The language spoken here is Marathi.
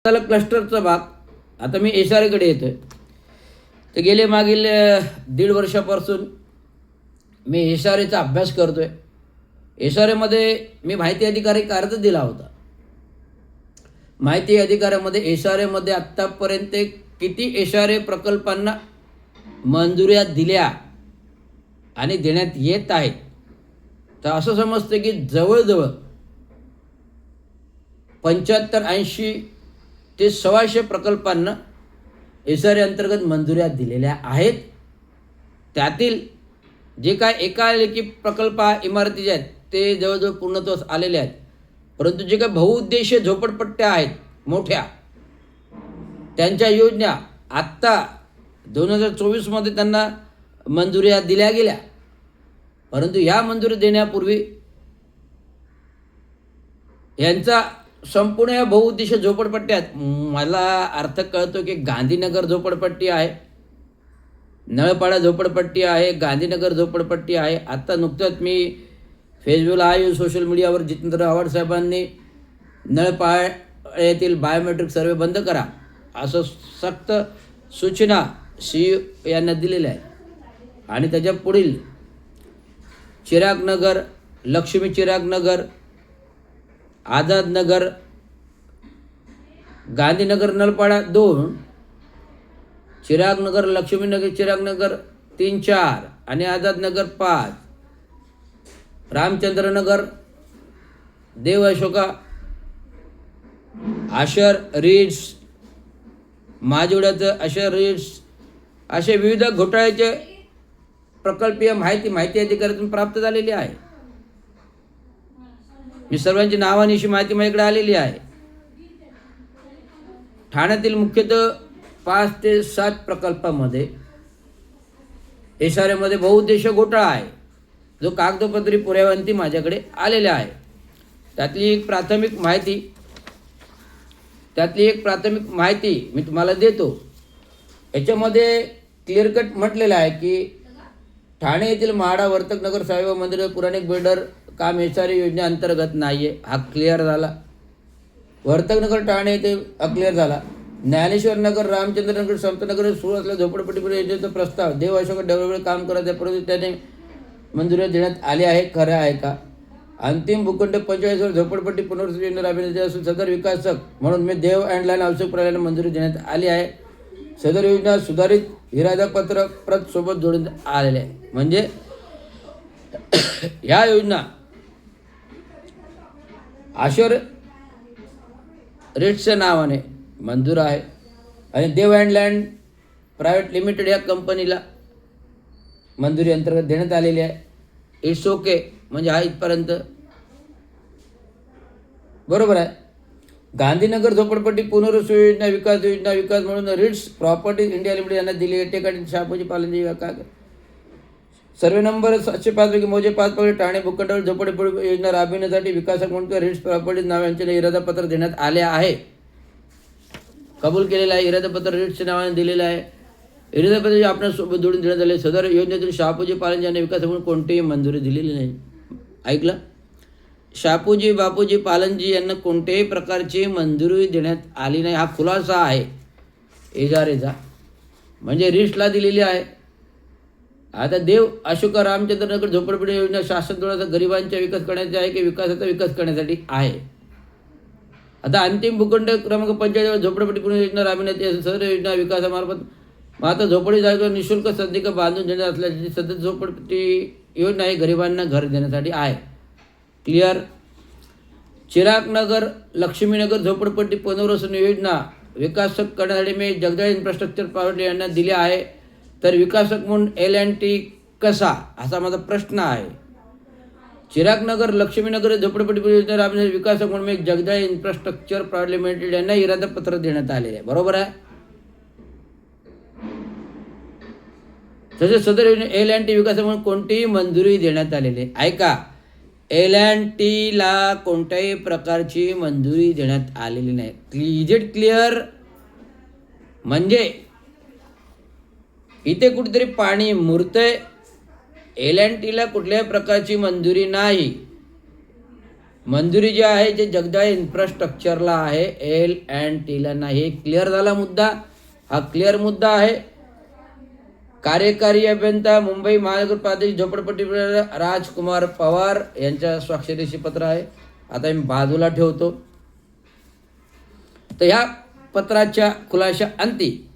झालं क्लस्टरचा भाग. आता मी एसआरएकडे येतो आहे. तर गेले मागील 1.5 वर्षापासून मी एसआरएचा अभ्यास करतो आहे. एसआरएमध्ये मी माहिती अधिकारी अर्ज दिला होता. माहिती अधिकाऱ्यामध्ये एसआरएमध्ये आत्तापर्यंत किती एसआरए प्रकल्पांना मंजुऱ्या दिल्या आणि देण्यात येत आहेत, तर असं समजतं की जवळजवळ 75-80 ते 100 प्रकल्पांना एसआरए अंतर्गत मंजुऱ्या दिलेल्या आहेत. त्यातील जे काय एकाएकी प्रकल्प इमारती जे आहेत ते जवळजवळ पूर्णत्वास आलेले आहेत. परंतु जे काय बहुउद्देशीय झोपडपट्ट्या आहेत मोठ्या, त्यांच्या योजना आत्ता 2024मध्ये त्यांना मंजुऱ्या दिल्या गेल्या. परंतु ह्या मंजुरी देण्यापूर्वी यांचा संपूर्ण या बहुउद्देशीय झोपडपट्ट्यात मला अर्थ कळतो की गांधीनगर झोपडपट्टी आहे, नळपाडा झोपडपट्टी आहे, गांधीनगर झोपडपट्टी आहे. आत्ता नुकतंच मी फेसबुकला आहे, सोशल मीडियावर जितेंद्र आव्हाड साहेबांनी नळपाड्यातील बायोमेट्रिक सर्वे बंद करा असं सक्त सूचना CEO यांना दिलेल्या आहे. आणि त्याच्या पुढील चिरागनगर, लक्ष्मी चिरागनगर, आझादनगर, गांधीनगर नळपाडा 2, चिरागनगर, लक्ष्मीनगर, चिरागनगर 3-4 आणि आझादनगर 5, रामचंद्रनगर, देव अशोका, आशर रिड्स, माजिवड्याचं आशर रिड्स, असे विविध घोटाळ्याचे प्रकल्पीय माहिती अधिकाऱ्यातून प्राप्त झालेली आहे. मी सर्वांची नावानिशी माहिती माझ्याकडे आलेली आहे. ठाण्यातील मुख्यतः 5 ते 7 प्रकल्पामध्ये एसआरएमध्ये बहुउद्देशीय घोटाळा आहे, जो कागदोपत्री पुराव्यांती माझ्याकडे आलेला आहे. त्यातली एक प्राथमिक माहिती मी तुम्हाला देतो. याच्यामध्ये क्लिअर कट म्हटलेलं आहे की ठाणे येथील म्हाडा वर्तकनगर साईबाबा मंदिर पुराणिक बिल्डर काम एसआरए योजना अंतर्गत नाही आहे, हा क्लिअर झाला. वर्तकनगर ठाणे येथे क्लिअर झाला. ज्ञानेश्वर नगर, रामचंद्रनगर, समतानगर सुरू असलेल्या झोपडपट्टी योजनेचा प्रस्ताव देव अशोक डेव्हलपमेंट काम करत आहे, परंतु त्याने मंजुरी देण्यात आली आहे, खरं आहे का? अंतिम भूखंड 45 वर झोपडपट्टी पुनर्वसन योजना राबविण्यात असून सदर विकासक म्हणून मी देव अँड लँड आवश्यक प्रणालीला मंजुरी देण्यात आली आहे. सदर योजना सुधारित इरादापत्र प्रत सोबत जोडण्यात आलेले आहे. म्हणजे ह्या योजना आशर रेट्सच्या नावाने मंजूर आहे आणि देव अँड लँड प्रायव्हेट लिमिटेड या कंपनीला मंजुरी अंतर्गत देण्यात आलेली आहे. इट्स ओके, म्हणजे हा इथपर्यंत बरोबर आहे. गांधीनगर झोपडपट्टी पुनर्वसन योजना विकास म्हणून रिट्स प्रॉपर्टीज इंडिया लिमिटेड यांना दिली आहे. ठिकाणी शापूजी पालनजी काय सर्वे नंबर 705 पैकी मोजे 5 पकडे ठाणे भूखंडावर झोपडपट्टी योजना राबविण्यासाठी विकासक म्हणून रिट्स प्रॉपर्टीज नाव यांचे इरादापत्र देण्यात आले आहे. कबूल केलेलं आहे. इरादापत्र रिट्सच्या नावाने दिलेलं आहे. इरादापत्र आपणासोबत जोडून देण्यात आले. सदर योजनेतील शापूजी पालनजी यांना विकासक म्हणून कोणतीही मंजुरी दिलेली नाही. ऐकलं? शापूजी बापूजी पालनजी यांना कोणत्याही प्रकारची मंजुरी देण्यात आली नाही, हा खुलासा आहे एसआरएचा. म्हणजे रिट्सला दिलेली आहे. आता देव अशोका रामचंद्रनगर झोपडपट्टी योजना शासनद्वारा गरिबांचा विकास करण्याची आहे की विकासाचा विकास करण्यासाठी आहे? आता अंतिम भूखंड क्रमांक 45 झोपडपट्टी पुनर्योजना राबविण्यात येईल. सदर योजना विकासामार्फत मात्र झोपडी जागेवर निःशुल्क सदनिका बांधून देण्यात असल्याची सदर झोपडपट्टी योजना ही गरिबांना घर देण्यासाठी आहे. क्लिअर? चिरागनगर, लक्ष्मीनगर झोपडपट्टी पुनर्वसन योजना विकासक करण्यासाठी मी जगदाळ इन्फ्रास्ट्रक्चर प्रायव्हेट यांना दिले आहे. तर विकासक म्हणून L&T कसा, असा माझा प्रश्न आहे. चिरागनगर, लक्ष्मीनगर झोपडपट्टी योजना राबविण्यासाठी विकासक म्हणून मी जगदाळ इन्फ्रास्ट्रक्चर प्रायव्हेट लिमिटेड यांना इरादापत्र देण्यात आलेले आहे. बरोबर आहे? तसेच सदर योजना L&T विकासक म्हणून कोणतीही मंजुरी देण्यात आलेली आहे. ऐका, L&Tला कोणत्याही प्रकारची मंजुरी देण्यात आलेली नाही. Is it clear? म्हणजे इथे कुठेतरी पाणी मुरतंय. L&Tला कुठल्याही प्रकारची मंजुरी नाही. मंजुरी जी आहे जे जगदाळे इन्फ्रास्ट्रक्चरला आहे, L&Tला नाही. हे क्लिअर झाला मुद्दा. हा क्लिअर मुद्दा आहे. कार्यकारी अभियंता मुंबई महानगर प्रादेशिक झोपडपट्टी राजकुमार पवार यांच्या स्वाक्षरीचे पत्र आहे. आता मी बाजूला ठेवतो. तर ह्या पत्राच्या खुलाशा अंती